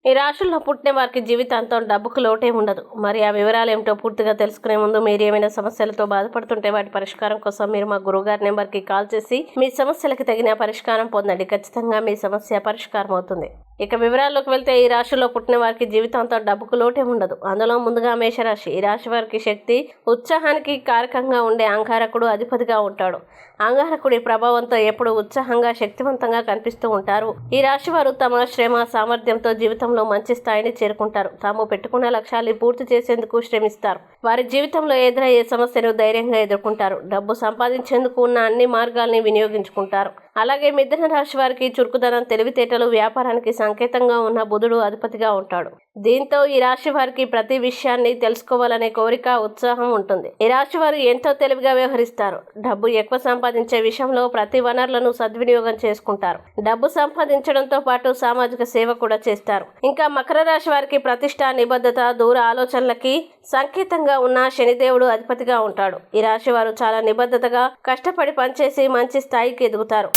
ఈ రాశుల్లో పుట్టిన వారికి జీవితాంతం డబ్బుకు లోటే ఉండదు. మరి ఆ వివరాలు ఏమిటో పూర్తిగా తెలుసుకునే ముందు మీరు ఏమైనా సమస్యలతో బాధపడుతుంటే వాటి పరిష్కారం కోసం మీరు మా గురువుగారి నెంబర్కి కాల్ చేసి మీ సమస్యలకు తగిన పరిష్కారం పొందండి. ఖచ్చితంగా మీ సమస్య పరిష్కారం అవుతుంది. ఇక వివరాల్లోకి వెళ్తే ఈ రాశిలో పుట్టిన వారికి జీవితాంతం డబ్బుకు లోటే ఉండదు. అందులో ముందుగా మేషరాశి. ఈ రాశి వారికి శక్తి, ఉత్సాహానికి కారకంగా ఉండే అంగారకుడు అధిపతిగా ఉంటాడు. అంగారకుడి ప్రభావంతో ఎప్పుడు ఉత్సాహంగా, శక్తివంతంగా కనిపిస్తూ ఉంటారు. ఈ రాశి వారు తమ శ్రమ, సామర్థ్యంతో జీవితంలో మంచి స్థాయిని చేరుకుంటారు. తాము పెట్టుకున్న లక్ష్యాన్ని పూర్తి చేసేందుకు శ్రమిస్తారు. వారి జీవితంలో ఎదురయ్యే సమస్యను ధైర్యంగా ఎదుర్కొంటారు. డబ్బు సంపాదించేందుకు ఉన్న అన్ని మార్గాల్ని వినియోగించుకుంటారు. అలాగే మిథున రాశి వారికి చురుకుదనం, తెలివితేటలు, వ్యాపారానికి సంకేతంగా ఉన్న బుధుడు అధిపతిగా ఉంటాడు. దీంతో ఈ రాశి వారికి ప్రతి విషయాన్ని తెలుసుకోవాలనే కోరిక, ఉత్సాహం ఉంటుంది. ఈ రాశి వారు ఎంతో తెలివిగా వ్యవహరిస్తారు. డబ్బు ఎక్కువ సంపాదించే విషయంలో ప్రతి వనరులను సద్వినియోగం చేసుకుంటారు. డబ్బు సంపాదించడంతో పాటు సామాజిక సేవ కూడా చేస్తారు. ఇంకా మకర రాశి వారికి ప్రతిష్ట, నిబద్ధత, దూర ఆలోచనలకి సంకేతంగా ఉన్న శనిదేవుడు అధిపతిగా ఉంటాడు. ఈ రాశి వారు చాలా నిబద్ధతగా కష్టపడి పనిచేసి మంచి స్థాయికి ఎదుగుతారు.